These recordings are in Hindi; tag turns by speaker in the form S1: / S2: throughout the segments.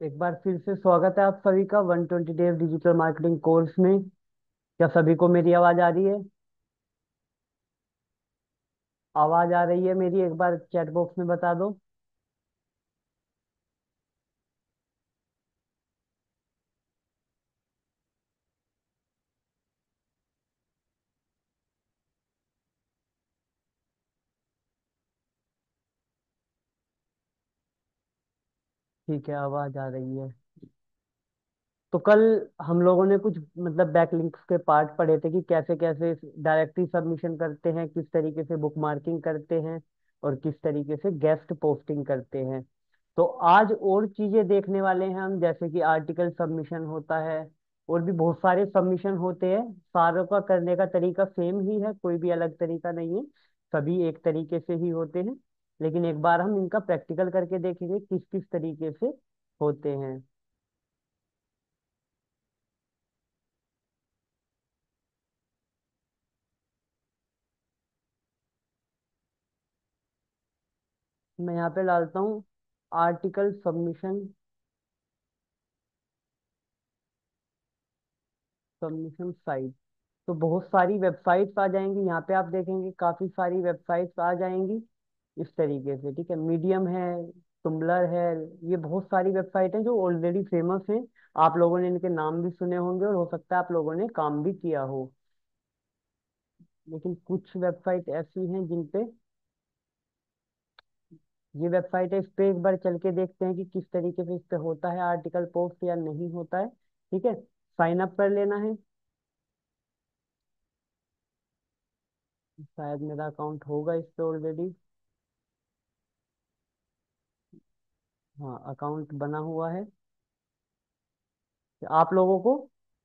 S1: एक बार फिर से स्वागत है आप सभी का 120 डेज डिजिटल मार्केटिंग कोर्स में। क्या सभी को मेरी आवाज आ रही है? आवाज आ रही है मेरी? एक बार चैट बॉक्स में बता दो। ठीक है, आवाज आ रही है। तो कल हम लोगों ने कुछ मतलब बैकलिंक्स के पार्ट पढ़े थे कि कैसे कैसे डायरेक्टरी सबमिशन करते हैं, किस तरीके से बुक मार्किंग करते हैं और किस तरीके से गेस्ट पोस्टिंग करते हैं। तो आज और चीजें देखने वाले हैं हम, जैसे कि आर्टिकल सबमिशन होता है और भी बहुत सारे सबमिशन होते हैं। सारों का करने का तरीका सेम ही है, कोई भी अलग तरीका नहीं है, सभी एक तरीके से ही होते हैं। लेकिन एक बार हम इनका प्रैक्टिकल करके देखेंगे किस किस तरीके से होते हैं। मैं यहाँ पे डालता हूँ आर्टिकल सबमिशन। Submission site. तो बहुत सारी वेबसाइट्स आ जाएंगी, यहाँ पे आप देखेंगे काफी सारी वेबसाइट्स आ जाएंगी इस तरीके से। ठीक है, मीडियम है, टुम्बलर है, ये बहुत सारी वेबसाइट हैं जो ऑलरेडी फेमस हैं। आप लोगों ने इनके नाम भी सुने होंगे और हो सकता है आप लोगों ने काम भी किया हो। लेकिन कुछ वेबसाइट ऐसी हैं जिन पे ये वेबसाइट है, इस पे एक बार चल के देखते हैं कि किस तरीके से इस पे होता है आर्टिकल पोस्ट या नहीं होता है। ठीक है, साइन अप कर लेना है। शायद मेरा अकाउंट होगा इस पे ऑलरेडी। हाँ, अकाउंट बना हुआ है। आप लोगों को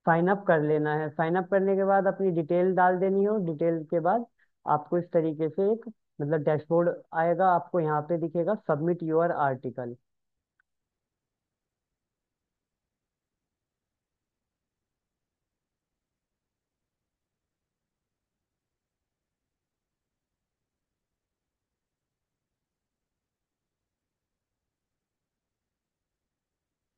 S1: साइन अप कर लेना है। साइन अप करने के बाद अपनी डिटेल डाल देनी है और डिटेल के बाद आपको इस तरीके से एक मतलब डैशबोर्ड आएगा, आपको यहाँ पे दिखेगा सबमिट योर आर्टिकल।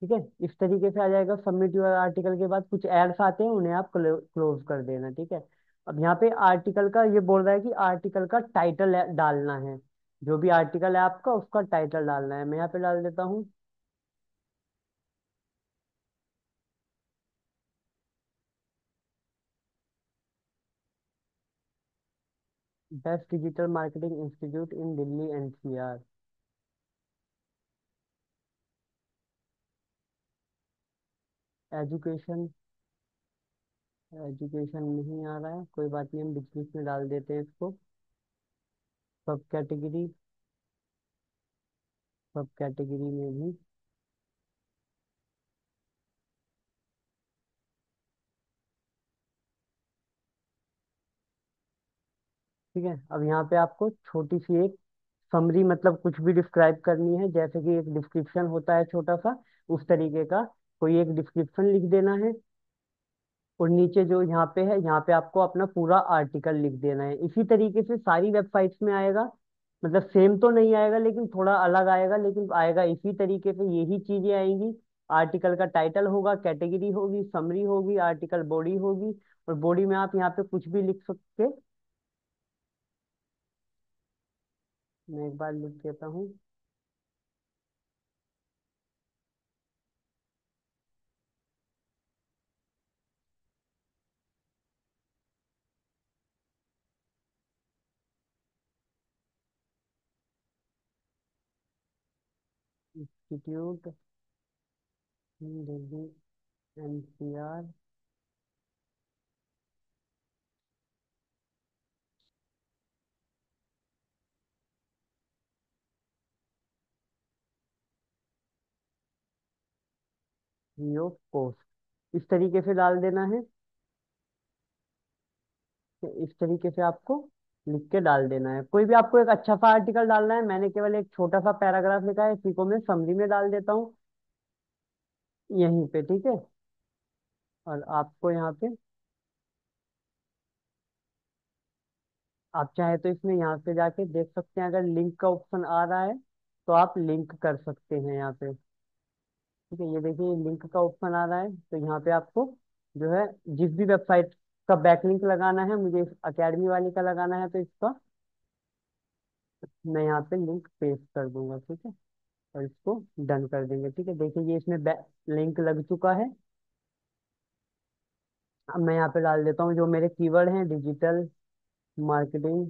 S1: ठीक है, इस तरीके से आ जाएगा। सबमिट योर आर्टिकल के बाद कुछ एड्स आते हैं, उन्हें आप क्लोज कर देना। ठीक है, अब यहाँ पे आर्टिकल का ये बोल रहा है कि आर्टिकल का टाइटल डालना है। जो भी आर्टिकल है आपका उसका टाइटल डालना है। मैं यहाँ पे डाल देता हूँ बेस्ट डिजिटल मार्केटिंग इंस्टीट्यूट इन दिल्ली एनसीआर। एजुकेशन। एजुकेशन नहीं आ रहा है, कोई बात नहीं, हम बिजनेस में डाल देते हैं इसको। सब कैटेगरी। सब कैटेगरी में भी। ठीक है, अब यहाँ पे आपको छोटी सी एक समरी मतलब कुछ भी डिस्क्राइब करनी है, जैसे कि एक डिस्क्रिप्शन होता है छोटा सा, उस तरीके का कोई एक डिस्क्रिप्शन लिख देना है। और नीचे जो यहाँ पे है, यहाँ पे आपको अपना पूरा आर्टिकल लिख देना है। इसी तरीके से सारी वेबसाइट्स में आएगा। मतलब सेम तो नहीं आएगा, लेकिन थोड़ा अलग आएगा, लेकिन आएगा इसी तरीके से, यही चीजें आएंगी। आर्टिकल का टाइटल होगा, कैटेगरी होगी, समरी होगी, आर्टिकल बॉडी होगी। और बॉडी में आप यहाँ पे कुछ भी लिख सकते। मैं एक बार लिख देता हूँ। Institute Delhi NCR. Free of cost, इस तरीके से डाल देना है। तो इस तरीके से आपको लिख के डाल देना है। कोई भी आपको एक अच्छा सा आर्टिकल डालना है, मैंने केवल एक छोटा सा पैराग्राफ लिखा है, इसी को मैं समरी में डाल देता हूँ यहीं पे। ठीक है, और आपको यहाँ पे आप चाहे तो इसमें यहाँ से जाके देख सकते हैं, अगर लिंक का ऑप्शन आ रहा है तो आप लिंक कर सकते हैं यहाँ पे। ठीक है, ये देखिए लिंक का ऑप्शन आ रहा है, तो यहाँ पे आपको जो है जिस भी वेबसाइट का बैकलिंक लगाना है, मुझे इस अकेडमी वाली का लगाना है, तो इसका मैं यहाँ पे लिंक पेस्ट कर दूंगा, ठीक है। और इसको डन कर देंगे, ठीक है। देखिए ये इसमें लिंक लग चुका है। अब मैं यहाँ पे डाल देता हूँ जो मेरे कीवर्ड हैं, digital marketing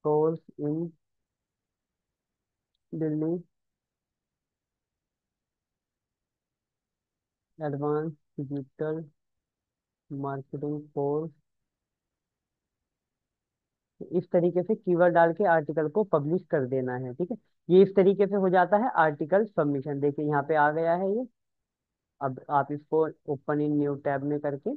S1: course in Delhi, advance digital marketing course. इस तरीके से कीवर्ड डाल के आर्टिकल को पब्लिश कर देना है, ठीक है। ये इस तरीके से हो जाता है आर्टिकल सबमिशन। देखिए यहाँ पे आ गया है ये। अब आप इसको ओपन इन न्यू टैब में करके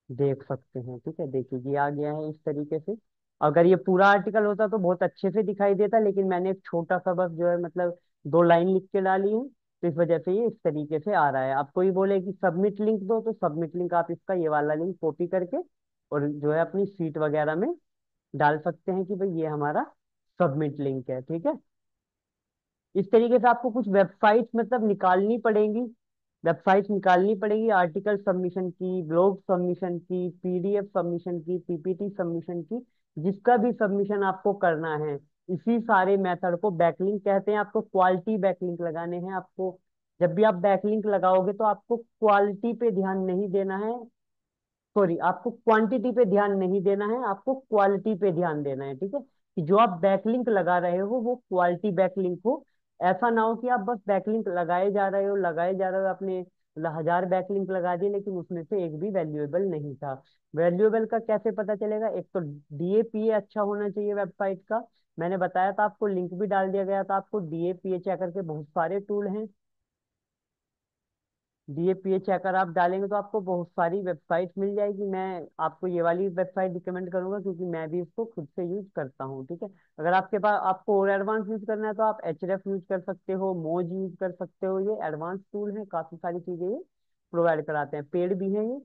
S1: देख सकते हैं, ठीक है। देखिए ये आ गया है इस तरीके से। अगर ये पूरा आर्टिकल होता तो बहुत अच्छे से दिखाई देता, लेकिन मैंने एक छोटा सा बस जो है मतलब 2 लाइन लिख के डाली है, तो इस वजह से ये इस तरीके से आ रहा है। आप कोई बोले कि सबमिट लिंक दो, तो सबमिट लिंक आप इसका ये वाला लिंक कॉपी करके और जो है अपनी सीट वगैरह में डाल सकते हैं कि भाई ये हमारा सबमिट लिंक है, ठीक है। इस तरीके से आपको कुछ वेबसाइट मतलब निकालनी पड़ेंगी, वेबसाइट निकालनी पड़ेगी आर्टिकल सबमिशन की, ब्लॉग सबमिशन की, पीडीएफ सबमिशन की, पीपीटी सबमिशन की। जिसका भी सबमिशन आपको करना है, इसी सारे मेथड को बैकलिंक कहते हैं। आपको क्वालिटी बैकलिंक लगाने हैं आपको। जब भी आप बैकलिंक लगाओगे तो आपको क्वालिटी पे ध्यान नहीं देना है, सॉरी, आपको क्वांटिटी पे ध्यान नहीं देना है, आपको क्वालिटी पे ध्यान देना है, ठीक है। कि जो आप बैकलिंक लगा रहे हो वो क्वालिटी बैकलिंक हो। ऐसा ना हो कि आप बस बैकलिंक लगाए जा रहे हो, लगाए जा रहे हो, आपने 1000 बैकलिंक लगा दिए लेकिन उसमें से एक भी वैल्यूएबल नहीं था। वैल्यूएबल का कैसे पता चलेगा? एक तो डीएपीए अच्छा होना चाहिए वेबसाइट का। मैंने बताया था आपको, लिंक भी डाल दिया गया था आपको। डीएपीए चेकर के बहुत सारे टूल हैं। डीएपीए चेकर आप डालेंगे तो आपको बहुत सारी वेबसाइट मिल जाएगी। मैं आपको ये वाली वेबसाइट रिकमेंड करूंगा क्योंकि मैं भी इसको खुद से यूज करता हूँ, ठीक है। अगर आपके पास आपको और एडवांस यूज करना है तो आप एचरेफ यूज कर सकते हो, मोज यूज कर सकते हो। ये एडवांस टूल है, काफी सारी चीजें ये प्रोवाइड कराते हैं, पेड भी है ये,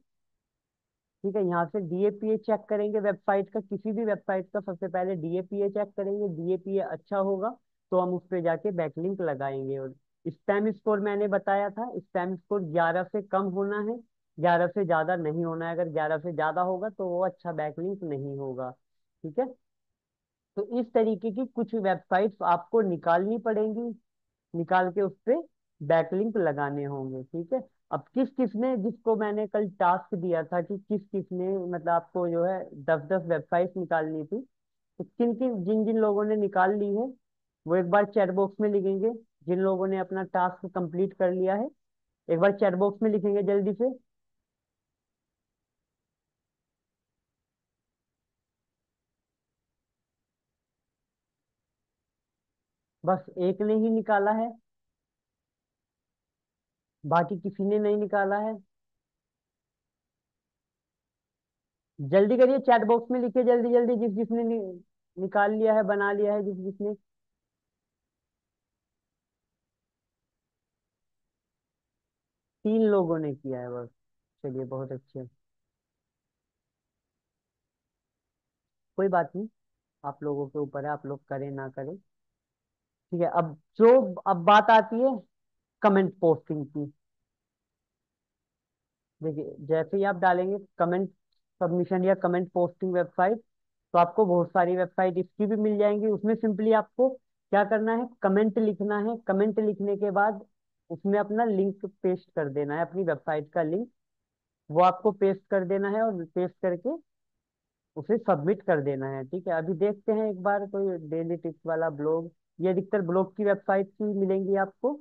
S1: ठीक है। यहाँ से डीएपीए चेक करेंगे वेबसाइट का, किसी भी वेबसाइट का सबसे पहले डीएपीए चेक करेंगे। डीएपीए अच्छा होगा तो हम उस पे जाके बैकलिंक लगाएंगे। और स्पैम स्कोर मैंने बताया था, स्पैम स्कोर 11 से कम होना है, 11 से ज्यादा नहीं होना है। अगर 11 से ज्यादा होगा तो वो अच्छा बैकलिंक नहीं होगा, ठीक है। तो इस तरीके की कुछ वेबसाइट्स आपको निकालनी पड़ेंगी, निकाल के उस पे बैकलिंक लगाने होंगे, ठीक है। अब किस किस ने, जिसको मैंने कल टास्क दिया था कि किस किस ने मतलब आपको जो है 10-10 वेबसाइट निकालनी थी, तो किन किन जिन जिन लोगों ने निकाल ली है वो एक बार चैट बॉक्स में लिखेंगे। जिन लोगों ने अपना टास्क कंप्लीट कर लिया है एक बार चैट बॉक्स में लिखेंगे जल्दी से। बस एक ने ही निकाला है, बाकी किसी ने नहीं निकाला है। जल्दी करिए, चैट बॉक्स में लिखिए जल्दी जल्दी, जिस जिसने निकाल लिया है, बना लिया है, जिस जिसने। 3 लोगों ने किया है बस। चलिए बहुत अच्छे। कोई बात नहीं, आप लोगों के ऊपर है, आप लोग करें ना करें, ठीक है। अब बात आती है कमेंट पोस्टिंग की। देखिए जैसे ही आप डालेंगे कमेंट सबमिशन या कमेंट पोस्टिंग वेबसाइट, तो आपको बहुत सारी वेबसाइट इसकी भी मिल जाएंगी। उसमें सिंपली आपको क्या करना है, कमेंट लिखना है। कमेंट लिखने के बाद उसमें अपना लिंक पेस्ट कर देना है, अपनी वेबसाइट का लिंक वो आपको पेस्ट कर देना है, और पेस्ट करके उसे सबमिट कर देना है, ठीक है। अभी देखते हैं एक बार कोई डेली टिप्स वाला ब्लॉग, ये अधिकतर ब्लॉग की वेबसाइट ही मिलेंगी आपको।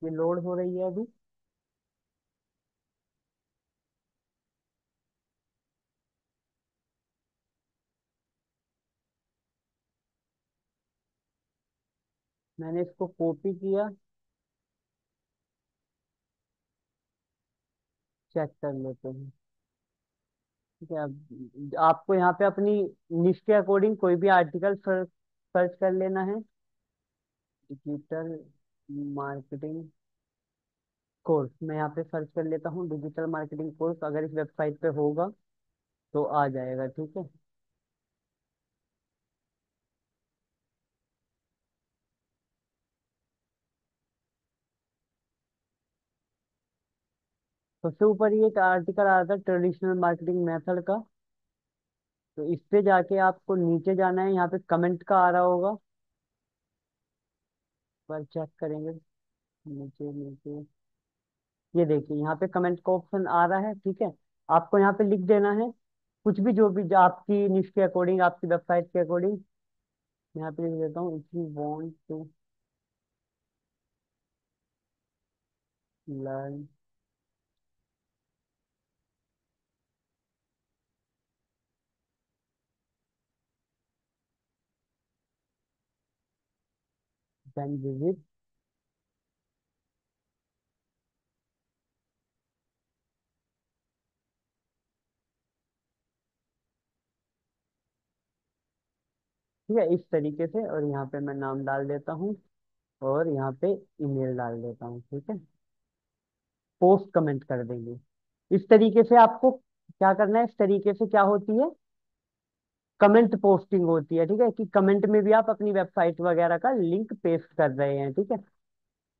S1: ये लोड हो रही है अभी। मैंने इसको कॉपी किया, चेक कर लेते हैं, ठीक है। अब आपको यहाँ पे अपनी निश के अकॉर्डिंग कोई भी आर्टिकल सर्च सर्च कर लेना है। डिजिटल मार्केटिंग कोर्स, मैं यहाँ पे सर्च कर लेता हूँ डिजिटल मार्केटिंग कोर्स, अगर इस वेबसाइट पे होगा तो आ जाएगा, ठीक है। सबसे ऊपर ये एक आर्टिकल आ रहा था ट्रेडिशनल मार्केटिंग मेथड का। तो इस पे जाके आपको नीचे जाना है, यहाँ पे कमेंट का आ रहा होगा, पर चेक करेंगे। नीचे नीचे ये देखिए यहाँ पे कमेंट का ऑप्शन आ रहा है, ठीक है। आपको यहाँ पे लिख देना है कुछ भी, जो आपकी निश के अकॉर्डिंग, आपकी वेबसाइट के अकॉर्डिंग। यहाँ पे लिख देता हूँ, if you want to learn then visit. ठीक है, इस तरीके से, और यहाँ पे मैं नाम डाल देता हूँ, और यहाँ पे ईमेल डाल देता हूँ, ठीक है। पोस्ट कमेंट कर देंगे। इस तरीके से आपको क्या करना है, इस तरीके से क्या होती है, कमेंट पोस्टिंग होती है, ठीक है, कि कमेंट में भी आप अपनी वेबसाइट वगैरह का लिंक पेस्ट कर रहे हैं, ठीक है।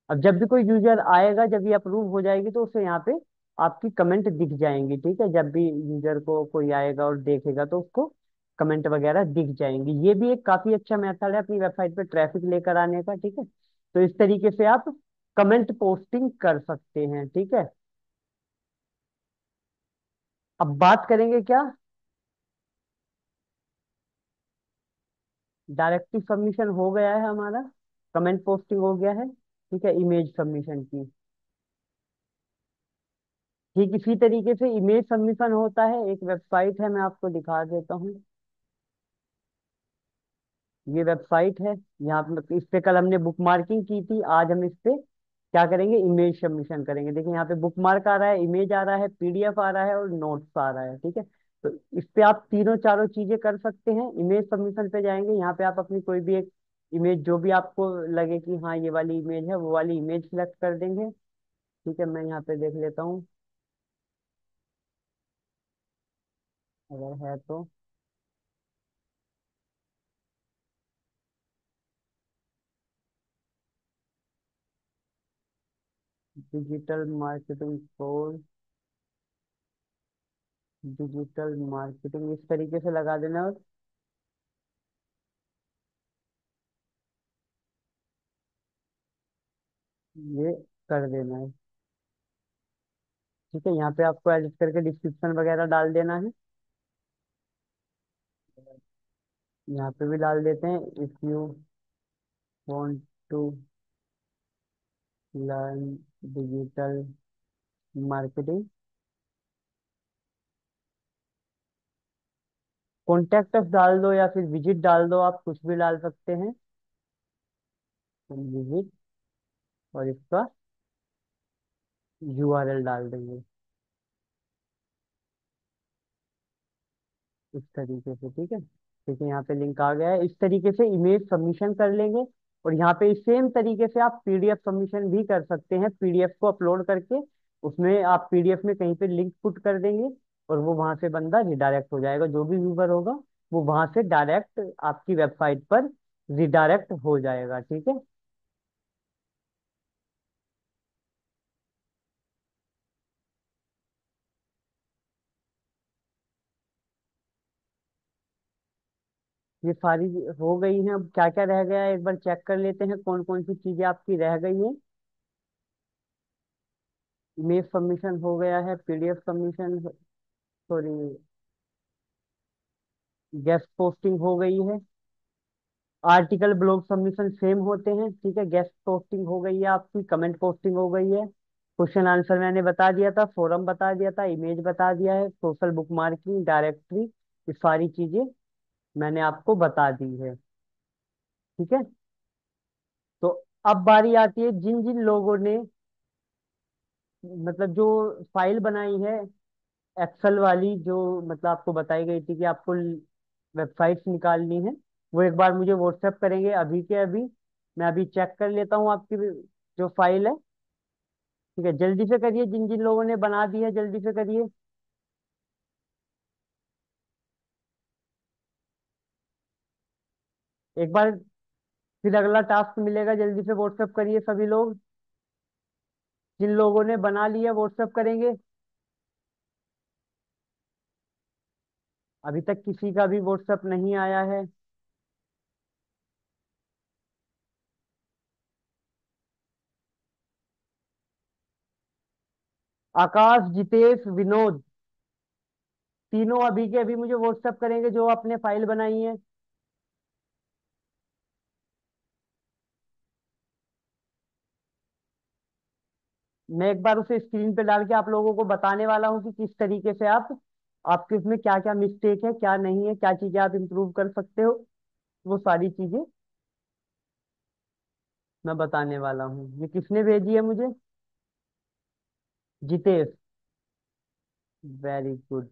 S1: अब जब भी कोई यूजर आएगा, जब ये अप्रूव हो जाएगी, तो उसे यहाँ पे आपकी कमेंट दिख जाएंगी, ठीक है। जब भी यूजर को कोई आएगा और देखेगा, तो उसको कमेंट वगैरह दिख जाएंगी। ये भी एक काफी अच्छा मेथड है अपनी वेबसाइट पे ट्रैफिक लेकर आने का, ठीक है। तो इस तरीके से आप कमेंट पोस्टिंग कर सकते हैं, ठीक है। अब बात करेंगे क्या, डायरेक्टली सबमिशन हो गया है हमारा, कमेंट पोस्टिंग हो गया है, ठीक है, इमेज सबमिशन की। ठीक इसी तरीके से इमेज सबमिशन होता है, एक वेबसाइट है, मैं आपको दिखा देता हूँ। ये वेबसाइट है, यहाँ पे इस पे कल हमने बुक मार्किंग की थी, आज हम इस पे क्या करेंगे, इमेज सबमिशन करेंगे। देखिए यहाँ पे बुक मार्क आ रहा है, इमेज आ रहा है, पीडीएफ आ रहा है, और नोट्स आ रहा है, ठीक है। तो इस पे आप तीनों चारों चीजें कर सकते हैं। इमेज सबमिशन पे जाएंगे, यहाँ पे आप अपनी कोई भी एक इमेज, जो भी आपको लगे कि हाँ ये वाली इमेज है, वो वाली इमेज सिलेक्ट कर देंगे, ठीक है। मैं यहाँ पे देख लेता हूँ, अगर है तो। Digital marketing course, digital marketing इस तरीके से लगा देना, और ये कर देना है, ठीक है। यहाँ पे आपको एडिट करके डिस्क्रिप्शन वगैरह डाल देना है। यहाँ पे भी डाल देते हैं, if you want to learn digital marketing. Contact us डाल दो, या फिर विजिट डाल दो, आप कुछ भी डाल सकते हैं। विजिट, और इसका यूआरएल डाल देंगे, इस तरीके से, ठीक है। देखिए यहाँ पे लिंक आ गया है, इस तरीके से इमेज सबमिशन कर लेंगे। और यहाँ पे सेम तरीके से आप पीडीएफ सबमिशन भी कर सकते हैं, पीडीएफ को अपलोड करके उसमें आप पीडीएफ में कहीं पे लिंक पुट कर देंगे, और वो वहां से बंदा रिडायरेक्ट हो जाएगा, जो भी व्यूवर होगा वो वहां से डायरेक्ट आपकी वेबसाइट पर रिडायरेक्ट हो जाएगा, ठीक है। ये सारी हो गई हैं, अब क्या क्या रह गया है एक बार चेक कर लेते हैं, कौन कौन सी चीजें आपकी रह गई हैं। इमेज सबमिशन हो गया है, PDF submission, sorry, guest posting हो गई है, आर्टिकल ब्लॉग सबमिशन सेम होते हैं, ठीक है। गेस्ट पोस्टिंग हो गई है आपकी, कमेंट पोस्टिंग हो गई है, क्वेश्चन आंसर मैंने बता दिया था, फोरम बता दिया था, इमेज बता दिया है, सोशल बुक मार्किंग, डायरेक्टरी, ये सारी चीजें मैंने आपको बता दी है, ठीक है। तो अब बारी आती है जिन जिन लोगों ने मतलब जो फाइल बनाई है, एक्सेल वाली, जो मतलब आपको बताई गई थी कि आपको वेबसाइट्स निकालनी है, वो एक बार मुझे व्हाट्सएप करेंगे अभी के अभी। मैं अभी चेक कर लेता हूँ आपकी जो फाइल है, ठीक है। जल्दी से करिए, जिन जिन लोगों ने बना दी है जल्दी से करिए। एक बार फिर अगला टास्क मिलेगा, जल्दी से व्हाट्सएप करिए सभी लोग। जिन लोगों ने बना लिया व्हाट्सएप करेंगे। अभी तक किसी का भी व्हाट्सएप नहीं आया है। आकाश, जितेश, विनोद, तीनों अभी के अभी मुझे व्हाट्सएप करेंगे जो आपने फाइल बनाई है। मैं एक बार उसे स्क्रीन पे डाल के आप लोगों को बताने वाला हूँ कि किस तरीके से आप, आपके इसमें क्या क्या मिस्टेक है, क्या नहीं है, क्या चीजें आप इम्प्रूव कर सकते हो, वो सारी चीजें मैं बताने वाला हूँ। ये किसने भेजी है मुझे? जितेश। Very good.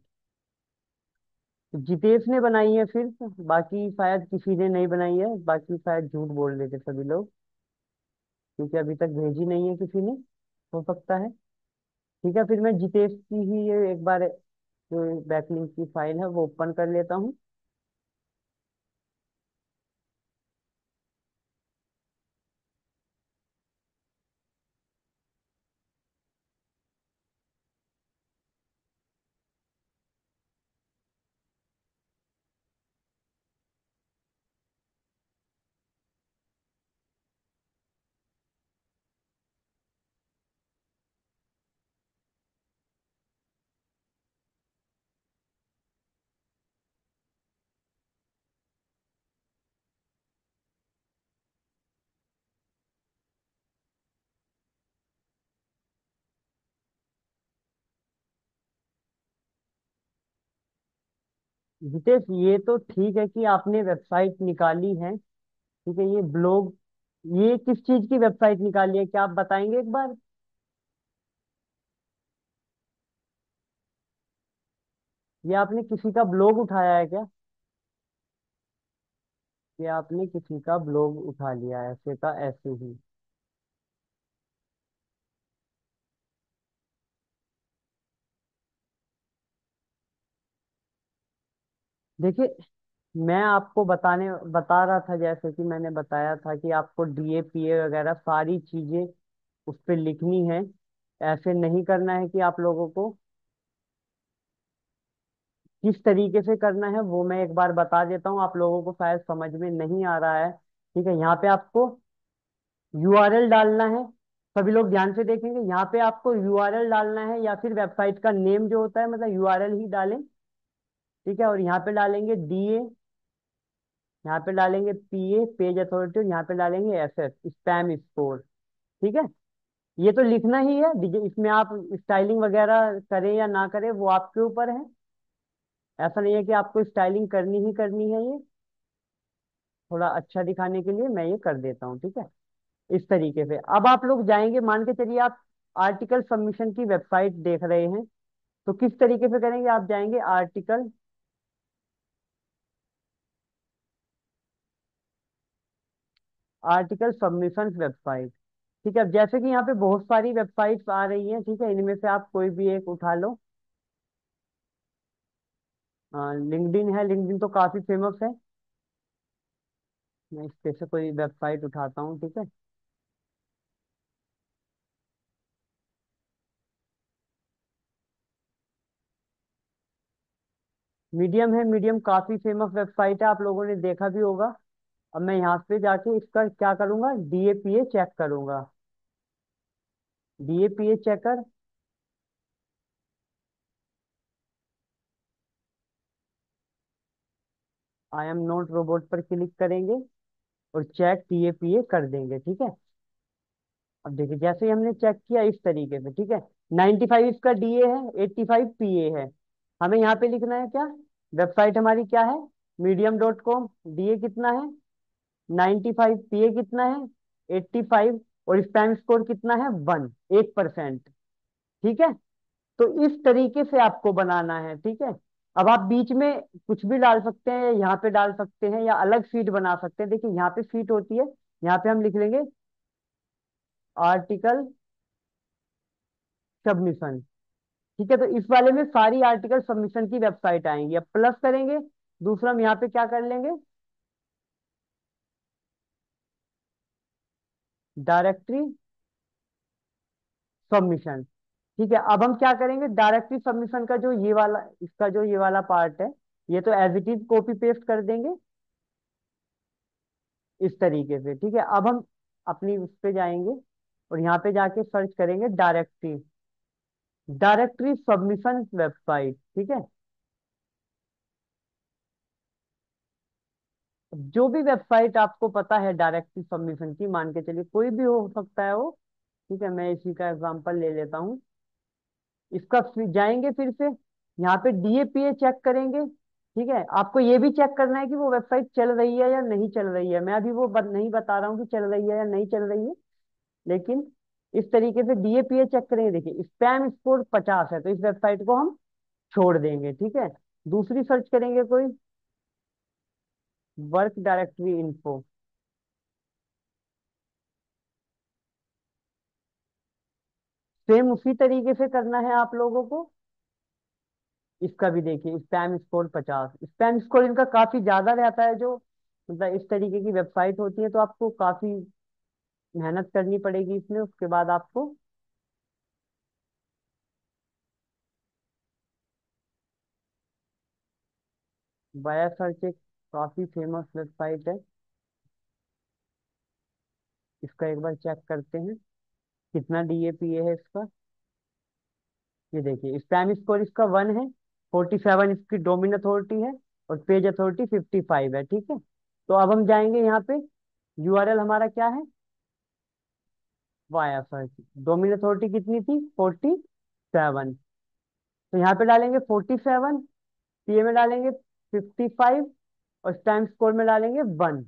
S1: जितेश ने बनाई है फिर, बाकी शायद किसी ने नहीं बनाई है, बाकी शायद झूठ बोल रहे थे सभी लोग, क्योंकि अभी तक भेजी नहीं है किसी ने। हो सकता है। ठीक है, फिर मैं जितेश की ही ये एक बार जो बैकलिंक की फाइल है वो ओपन कर लेता हूँ। जितेश, ये तो ठीक है कि आपने वेबसाइट निकाली है, ठीक है, ये ब्लॉग, ये किस चीज की वेबसाइट निकाली है, क्या आप बताएंगे एक बार? ये आपने किसी का ब्लॉग उठाया है क्या? ये आपने किसी का ब्लॉग उठा लिया है ऐसे का ऐसे ही? देखिए, मैं आपको बता रहा था, जैसे कि मैंने बताया था कि आपको डीएपीए वगैरह सारी चीजें उस पर लिखनी है। ऐसे नहीं करना है कि आप लोगों को किस तरीके से करना है वो मैं एक बार बता देता हूँ, आप लोगों को शायद समझ में नहीं आ रहा है। ठीक है, यहाँ पे आपको यूआरएल डालना है। सभी लोग ध्यान से देखेंगे, यहाँ पे आपको यूआरएल डालना है या फिर वेबसाइट का नेम जो होता है, मतलब यूआरएल ही डालें। ठीक है, और यहाँ पे डालेंगे डीए, यहाँ पे डालेंगे पीए, पेज अथॉरिटी, और यहाँ पे डालेंगे एसएस, स्पैम स्कोर। ठीक है, ये तो लिखना ही है। इसमें आप स्टाइलिंग वगैरह करें या ना करें वो आपके ऊपर है। ऐसा नहीं है कि आपको स्टाइलिंग करनी ही करनी है, ये थोड़ा अच्छा दिखाने के लिए मैं ये कर देता हूँ। ठीक है, इस तरीके से अब आप लोग जाएंगे, मान के चलिए आप आर्टिकल सबमिशन की वेबसाइट देख रहे हैं, तो किस तरीके से करेंगे? आप जाएंगे आर्टिकल सबमिशन वेबसाइट। ठीक है, अब जैसे कि यहाँ पे बहुत सारी वेबसाइट्स आ रही हैं, ठीक है, इनमें से आप कोई भी एक उठा लो। लिंक्डइन है, लिंक्डइन तो काफी फेमस है। मैं इस पे से कोई वेबसाइट उठाता हूँ। ठीक है, मीडियम है, मीडियम काफी फेमस वेबसाइट है, आप लोगों ने देखा भी होगा। अब मैं यहाँ पे जाके इसका क्या करूंगा, डीएपीए चेक करूंगा। डीएपीए checker, I am not robot पर क्लिक करेंगे और चेक डीएपीए कर देंगे। ठीक है, अब देखिए जैसे ही हमने चेक किया इस तरीके से, ठीक है, 95 इसका डीए है, 85 पीए है। हमें यहाँ पे लिखना है क्या, वेबसाइट हमारी क्या है, medium.com, डीए कितना है 95, पीए कितना है 85, और स्पैम स्कोर कितना है 1%। ठीक है, तो इस तरीके से आपको बनाना है। ठीक है, अब आप बीच में कुछ भी डाल सकते हैं, यहाँ पे डाल सकते हैं या अलग फीड बना सकते हैं। देखिए यहाँ पे फीड होती है, यहाँ पे हम लिख लेंगे आर्टिकल सबमिशन। ठीक है, तो इस वाले में सारी आर्टिकल सबमिशन की वेबसाइट आएंगी। अब प्लस करेंगे, दूसरा हम यहाँ पे क्या कर लेंगे, डायरेक्टरी सबमिशन। ठीक है, अब हम क्या करेंगे, डायरेक्टरी सबमिशन का जो ये वाला, इसका जो ये वाला पार्ट है, ये तो as it is copy paste कर देंगे इस तरीके से। ठीक है, अब हम अपनी उस पे जाएंगे और यहाँ पे जाके सर्च करेंगे डायरेक्टरी, डायरेक्टरी सबमिशन वेबसाइट। ठीक है, जो भी वेबसाइट आपको पता है डायरेक्टरी सबमिशन की, मान के चलिए कोई भी हो सकता है वो। ठीक है, मैं इसी का एग्जांपल ले लेता हूँ। इसका फिर जाएंगे, फिर से यहाँ पे डीएपीए चेक करेंगे। ठीक है, आपको ये भी चेक करना है कि वो वेबसाइट चल रही है या नहीं चल रही है। मैं अभी वो नहीं बता रहा हूँ कि चल रही है या नहीं चल रही है, लेकिन इस तरीके से डीएपीए चेक करेंगे। देखिए स्पैम स्कोर 50 है, तो इस वेबसाइट को हम छोड़ देंगे। ठीक है, दूसरी सर्च करेंगे कोई, वर्क डायरेक्टरी इन्फो। सेम उसी तरीके से करना है आप लोगों को। इसका भी देखिए स्पैम स्कोर 50, स्पैम स्कोर इनका काफी ज्यादा रहता है। जो मतलब इस तरीके की वेबसाइट होती है, तो आपको काफी मेहनत करनी पड़ेगी इसमें। उसके बाद आपको वाया सर्च एक काफी फेमस वेबसाइट है, इसका एक बार चेक करते हैं कितना डीएपीए है इसका। ये देखिए स्पैम स्कोर इसका 1 है, 47 इसकी डोमेन अथॉरिटी है, और पेज अथॉरिटी 55 है। ठीक है, तो अब हम जाएंगे यहाँ पे, यूआरएल हमारा क्या है, वाया सर्च। डोमेन अथॉरिटी कितनी थी, 47। तो यहाँ पे डालेंगे 47, पीए में डालेंगे 55, और स्पैम स्कोर में डालेंगे 1।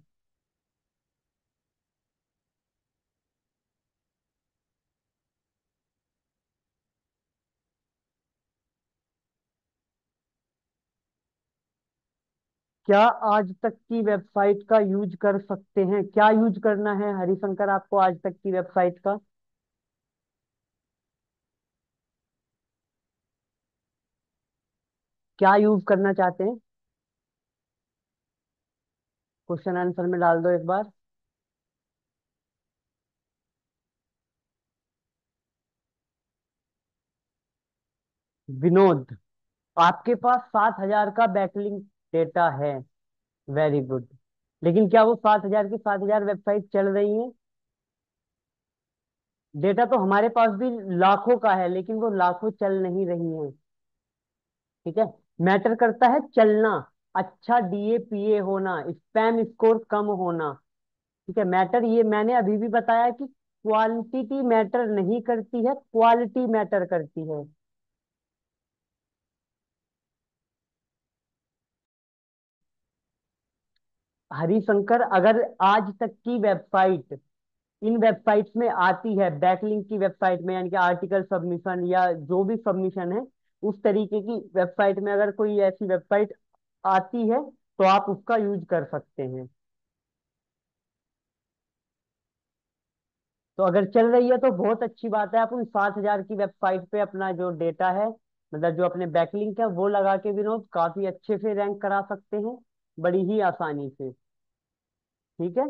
S1: क्या आज तक की वेबसाइट का यूज कर सकते हैं? क्या यूज करना है हरिशंकर आपको आज तक की वेबसाइट का? क्या यूज करना चाहते हैं? क्वेश्चन आंसर में डाल दो एक बार। विनोद, आपके पास 7,000 का बैकलिंक डेटा है, वेरी गुड। लेकिन क्या वो 7,000 की 7,000 वेबसाइट चल रही हैं? डेटा तो हमारे पास भी लाखों का है, लेकिन वो लाखों चल नहीं रही हैं। ठीक है, मैटर करता है चलना, अच्छा डीएपीए होना, स्पैम स्कोर कम होना। ठीक है, मैटर ये मैंने अभी भी बताया कि क्वांटिटी मैटर नहीं करती है, क्वालिटी मैटर करती है। हरिशंकर, अगर आज तक की वेबसाइट इन वेबसाइट्स में आती है, बैकलिंक की वेबसाइट में, यानी कि आर्टिकल सबमिशन या जो भी सबमिशन है, उस तरीके की वेबसाइट में अगर कोई ऐसी वेबसाइट आती है, तो आप उसका यूज कर सकते हैं। तो अगर चल रही है तो बहुत अच्छी बात है। आप उन 7,000 की वेबसाइट पे अपना जो डेटा है, मतलब जो अपने बैकलिंक है, वो लगा के विनोद काफी अच्छे से रैंक करा सकते हैं, बड़ी ही आसानी से। ठीक है,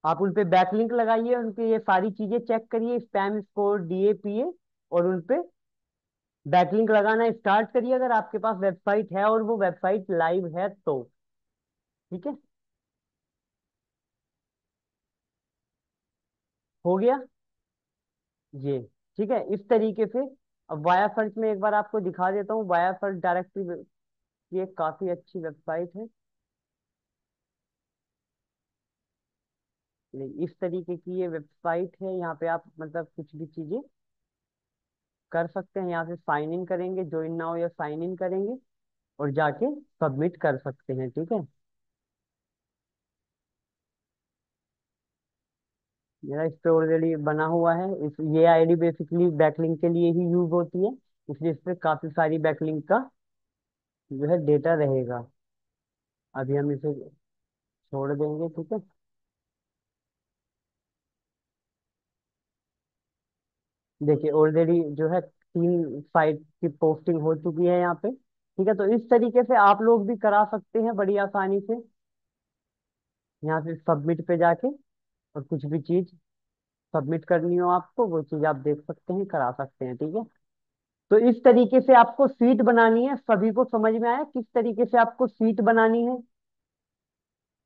S1: आप उन पे बैकलिंक लगाइए, उनके ये सारी चीजें चेक करिए, स्पैम स्कोर, डीएपीए, और उन पे बैकलिंक लगाना स्टार्ट करिए, अगर आपके पास वेबसाइट है और वो वेबसाइट लाइव है तो। ठीक है, हो गया ये। ठीक है, इस तरीके से। अब वाया सर्च में एक बार आपको दिखा देता हूँ, वाया सर्च डायरेक्टरी, ये काफी अच्छी वेबसाइट है। इस तरीके की ये वेबसाइट है, यहाँ पे आप मतलब कुछ भी चीजें कर सकते हैं। यहाँ से साइन इन करेंगे, ज्वाइन नाउ या साइन इन करेंगे, और जाके सबमिट कर सकते हैं। ठीक है, मेरा इस पे ऑलरेडी बना हुआ है। इस ये आईडी बेसिकली बैकलिंक के लिए ही यूज होती है, इसलिए इस पे काफी सारी बैकलिंक का जो है डेटा रहेगा। अभी हम इसे छोड़ देंगे। ठीक है, देखिए ऑलरेडी जो है 3 साइट की पोस्टिंग हो चुकी है यहाँ पे। ठीक है, तो इस तरीके से आप लोग भी करा सकते हैं बड़ी आसानी से। यहाँ से सबमिट पे जाके, और कुछ भी चीज सबमिट करनी हो आपको, वो चीज आप देख सकते हैं, करा सकते हैं। ठीक है, तो इस तरीके से आपको सीट बनानी है। सभी को समझ में आया किस तरीके से आपको सीट बनानी है?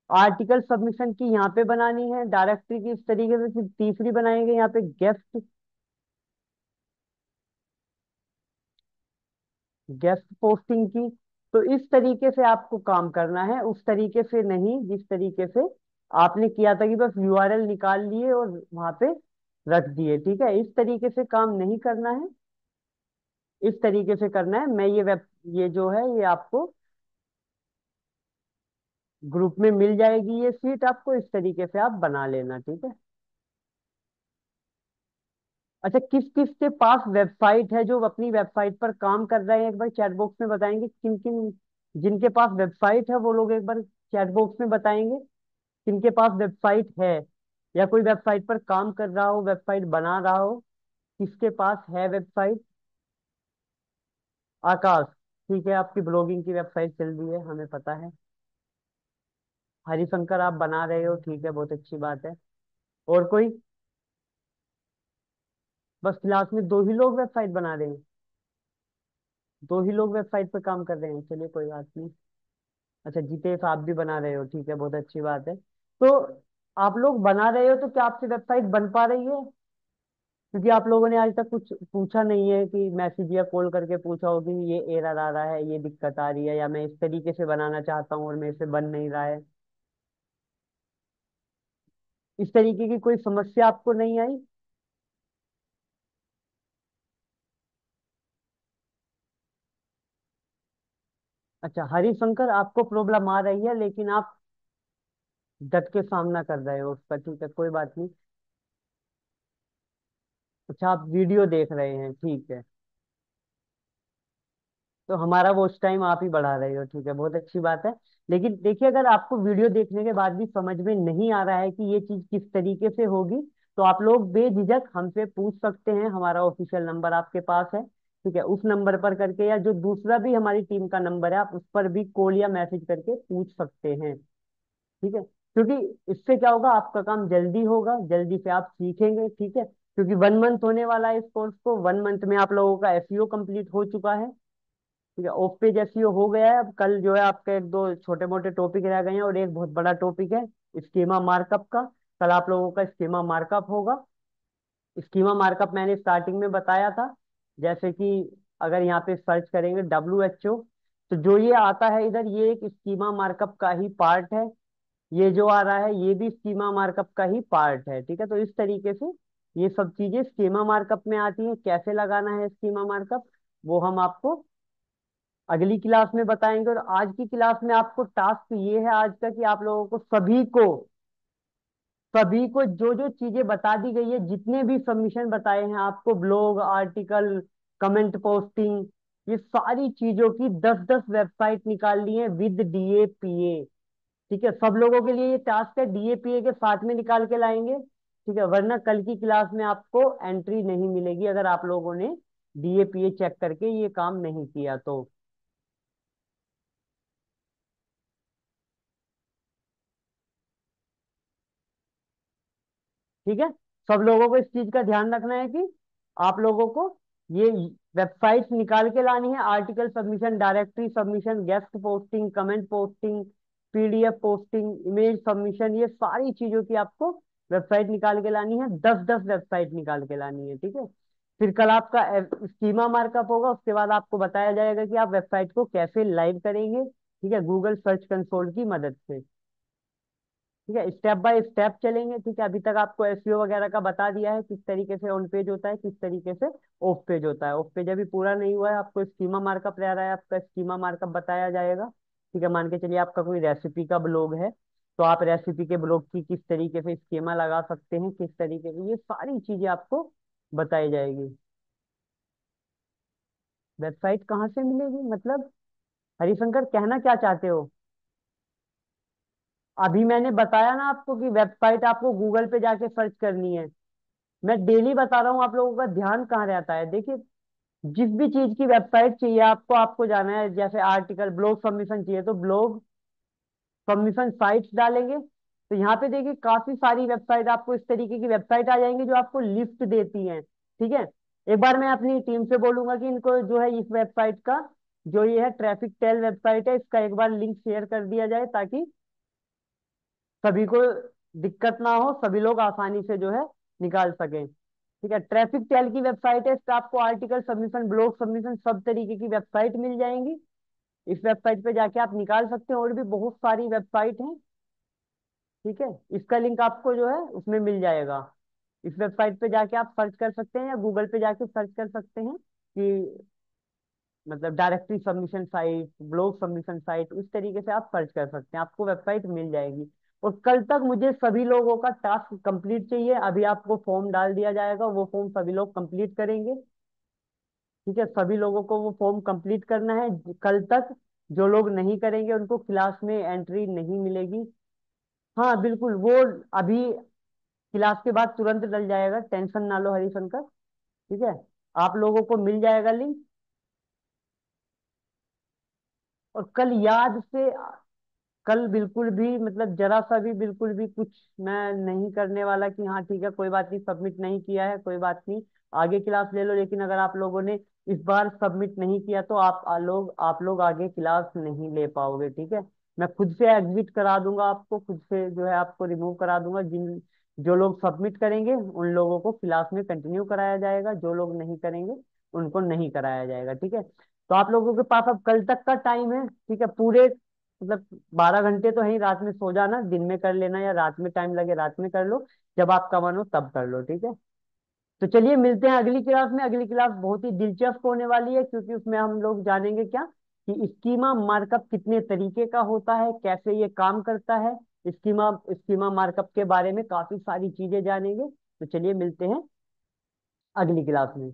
S1: आर्टिकल सबमिशन की यहाँ पे बनानी है, डायरेक्टरी की इस तरीके से, फिर तीसरी बनाएंगे यहाँ पे गेस्ट, गेस्ट पोस्टिंग की। तो इस तरीके से आपको काम करना है, उस तरीके से नहीं जिस तरीके से आपने किया था कि बस यूआरएल निकाल लिए और वहां पे रख दिए। ठीक है, इस तरीके से काम नहीं करना है, इस तरीके से करना है। मैं ये जो है ये आपको ग्रुप में मिल जाएगी, ये सीट आपको इस तरीके से आप बना लेना। ठीक है। अच्छा, किस किस के पास वेबसाइट है जो अपनी वेबसाइट पर काम कर रहे हैं, एक बार चैट बॉक्स में बताएंगे किन किन, जिनके पास वेबसाइट है वो लोग एक बार चैट बॉक्स में बताएंगे किनके पास वेबसाइट है, या कोई वेबसाइट पर काम कर रहा हो, वेबसाइट बना रहा हो, किसके पास है वेबसाइट? आकाश, ठीक है, आपकी ब्लॉगिंग की वेबसाइट चल रही है, हमें पता है। हरिशंकर, आप बना रहे हो, ठीक है, बहुत अच्छी बात है। और कोई? बस क्लास में दो ही लोग वेबसाइट बना रहे हैं? दो ही लोग वेबसाइट पर काम कर रहे हैं, चलिए कोई बात नहीं। अच्छा, जितेश आप भी बना रहे हो, ठीक है, बहुत अच्छी बात है। तो आप लोग बना रहे हो तो क्या आपकी वेबसाइट बन पा रही है? क्योंकि आप लोगों ने आज तक कुछ पूछा नहीं है कि मैसेज या कॉल करके पूछा हो कि ये एरर आ रहा है, ये दिक्कत आ रही है, या मैं इस तरीके से बनाना चाहता हूँ और मेरे से बन नहीं रहा है। इस तरीके की कोई समस्या आपको नहीं आई? अच्छा हरिशंकर, आपको प्रॉब्लम आ रही है लेकिन आप डट के सामना कर रहे हो उसका, ठीक है, कोई बात नहीं। अच्छा, आप वीडियो देख रहे हैं, ठीक है। तो हमारा वॉच टाइम आप ही बढ़ा रहे हो, ठीक है, बहुत अच्छी बात है। लेकिन देखिए, अगर आपको वीडियो देखने के बाद भी समझ में नहीं आ रहा है कि ये चीज किस तरीके से होगी, तो आप लोग बेझिझक हमसे पूछ सकते हैं। हमारा ऑफिशियल नंबर आपके पास है, ठीक है, उस नंबर पर करके, या जो दूसरा भी हमारी टीम का नंबर है, आप उस पर भी कॉल या मैसेज करके पूछ सकते हैं। ठीक है, क्योंकि इससे क्या होगा, आपका काम जल्दी होगा, जल्दी से आप सीखेंगे। ठीक है, क्योंकि 1 मंथ होने वाला है इस कोर्स को, 1 मंथ में आप लोगों का एसईओ कंप्लीट हो चुका है। ठीक है, ओप पेज एसईओ हो गया है। अब कल जो है आपका एक दो छोटे मोटे टॉपिक रह गए हैं और एक बहुत बड़ा टॉपिक है स्कीमा मार्कअप का। कल आप लोगों का स्कीमा मार्कअप होगा। स्कीमा मार्कअप मैंने स्टार्टिंग में बताया था, जैसे कि अगर यहाँ पे सर्च करेंगे WHO, तो जो ये आता है इधर, ये एक स्कीमा मार्कअप का ही पार्ट है। ये जो आ रहा है ये भी स्कीमा मार्कअप का ही पार्ट है। ठीक है, तो इस तरीके से ये सब चीजें स्कीमा मार्कअप में आती हैं। कैसे लगाना है स्कीमा मार्कअप, वो हम आपको अगली क्लास में बताएंगे। और आज की क्लास में आपको टास्क ये है आज का, कि आप लोगों को सभी को जो जो चीजें बता दी गई है, जितने भी सबमिशन बताए हैं आपको, ब्लॉग, आर्टिकल, कमेंट पोस्टिंग, ये सारी चीजों की 10-10 वेबसाइट निकालनी है विद DAPA। ठीक है, सब लोगों के लिए ये टास्क है, DAPA के साथ में निकाल के लाएंगे। ठीक है, वरना कल की क्लास में आपको एंट्री नहीं मिलेगी अगर आप लोगों ने DAPA चेक करके ये काम नहीं किया तो। ठीक है, सब लोगों को इस चीज का ध्यान रखना है कि आप लोगों को ये वेबसाइट्स निकाल के लानी है। Article submission, directory submission, guest posting, comment posting, PDF posting, image submission, ये सारी चीजों की आपको वेबसाइट निकाल के लानी है। 10-10 वेबसाइट निकाल के लानी है। ठीक है, फिर कल आपका स्कीमा मार्कअप होगा, उसके बाद आपको बताया जाएगा कि आप वेबसाइट को कैसे लाइव करेंगे। ठीक है, गूगल सर्च कंसोल की मदद से। ठीक है, स्टेप बाय स्टेप चलेंगे। ठीक है, अभी तक आपको एसईओ वगैरह का बता दिया है, किस तरीके से ऑन पेज होता है, किस तरीके से ऑफ पेज होता है। ऑफ पेज अभी पूरा नहीं हुआ है, आपको स्कीमा मार्कअप रह रहा है, आपका स्कीमा मार्कअप बताया जाएगा। ठीक है, मान के चलिए आपका कोई रेसिपी का ब्लॉग है, तो आप रेसिपी के ब्लॉग की किस तरीके से स्कीमा लगा सकते हैं, किस तरीके से, ये सारी चीजें आपको बताई जाएगी। वेबसाइट कहाँ से मिलेगी मतलब, हरिशंकर कहना क्या चाहते हो? अभी मैंने बताया ना आपको कि वेबसाइट आपको गूगल पे जाके सर्च करनी है। मैं डेली बता रहा हूँ, आप लोगों का ध्यान कहाँ रहता है। देखिए, जिस भी चीज की वेबसाइट चाहिए आपको, आपको जाना है, जैसे आर्टिकल, ब्लॉग सबमिशन चाहिए तो ब्लॉग सबमिशन साइट्स डालेंगे, तो यहाँ पे देखिए काफी सारी वेबसाइट, आपको इस तरीके की वेबसाइट आ जाएंगी जो आपको लिस्ट देती हैं। ठीक है, एक बार मैं अपनी टीम से बोलूंगा कि इनको जो है इस वेबसाइट का, जो ये है ट्रैफिक टेल वेबसाइट है, इसका एक बार लिंक शेयर कर दिया जाए, ताकि सभी को दिक्कत ना हो, सभी लोग आसानी से जो है निकाल सकें। ठीक है, ट्रैफिक टेल की वेबसाइट है, इस पे आपको आर्टिकल सबमिशन, ब्लॉग सबमिशन, सब तरीके की वेबसाइट मिल जाएंगी। इस वेबसाइट पे जाके आप निकाल सकते हैं, और भी बहुत सारी वेबसाइट हैं। ठीक है, इसका लिंक आपको जो है उसमें मिल जाएगा। इस वेबसाइट पे जाके आप सर्च कर सकते हैं, या गूगल पे जाके सर्च कर सकते हैं कि मतलब directory submission site, blog submission site, इस तरीके से आप सर्च कर सकते हैं, आपको वेबसाइट मिल जाएगी। और कल तक मुझे सभी लोगों का टास्क कंप्लीट चाहिए। अभी आपको फॉर्म डाल दिया जाएगा, वो फॉर्म सभी लोग कंप्लीट करेंगे। ठीक है, सभी लोगों को वो फॉर्म कंप्लीट करना है कल तक। जो लोग नहीं करेंगे उनको क्लास में एंट्री नहीं मिलेगी। हाँ बिल्कुल, वो अभी क्लास के बाद तुरंत डल जाएगा, टेंशन ना लो हरिशंकर। ठीक है, आप लोगों को मिल जाएगा लिंक। और कल याद से, कल बिल्कुल भी मतलब जरा सा भी बिल्कुल भी कुछ मैं नहीं करने वाला कि हाँ ठीक है कोई बात नहीं, सबमिट नहीं किया है कोई बात नहीं, आगे क्लास ले लो। लेकिन अगर आप लोगों ने इस बार सबमिट नहीं किया तो आप लोग आगे क्लास नहीं ले पाओगे। ठीक है, मैं खुद से एग्जिट करा दूंगा आपको, खुद से जो है आपको रिमूव करा दूंगा। जो लोग सबमिट करेंगे उन लोगों को क्लास में कंटिन्यू कराया जाएगा, जो लोग नहीं करेंगे उनको नहीं कराया जाएगा। ठीक है, तो आप लोगों के पास अब कल तक का टाइम है। ठीक है, पूरे मतलब 12 घंटे तो है ही, रात में सो जाना, दिन में कर लेना, या रात में टाइम लगे रात में कर लो, जब आपका मन हो तब कर लो। ठीक है, तो चलिए मिलते हैं अगली क्लास में। अगली क्लास बहुत ही दिलचस्प होने वाली है, क्योंकि उसमें हम लोग जानेंगे क्या, कि स्कीमा मार्कअप कितने तरीके का होता है, कैसे ये काम करता है। स्कीमा स्कीमा मार्कअप के बारे में काफी सारी चीजें जानेंगे। तो चलिए मिलते हैं अगली क्लास में।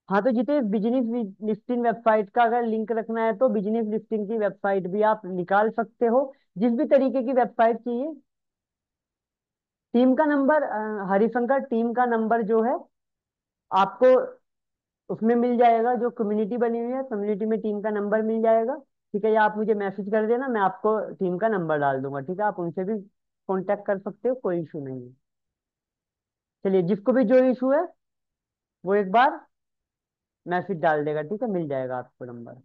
S1: हाँ तो जितने बिजनेस लिस्टिंग वेबसाइट का अगर लिंक रखना है, तो बिजनेस लिस्टिंग की वेबसाइट भी आप निकाल सकते हो, जिस भी तरीके की वेबसाइट चाहिए। टीम का नंबर, हरिशंकर टीम का नंबर जो है आपको उसमें मिल जाएगा, जो कम्युनिटी बनी हुई है कम्युनिटी में टीम का नंबर मिल जाएगा। ठीक है, या आप मुझे मैसेज कर देना, मैं आपको टीम का नंबर डाल दूंगा। ठीक है, आप उनसे भी कांटेक्ट कर सकते हो, कोई इशू नहीं है। चलिए, जिसको भी जो इशू है वो एक बार मैसेज डाल देगा। ठीक है, मिल जाएगा आपको नंबर।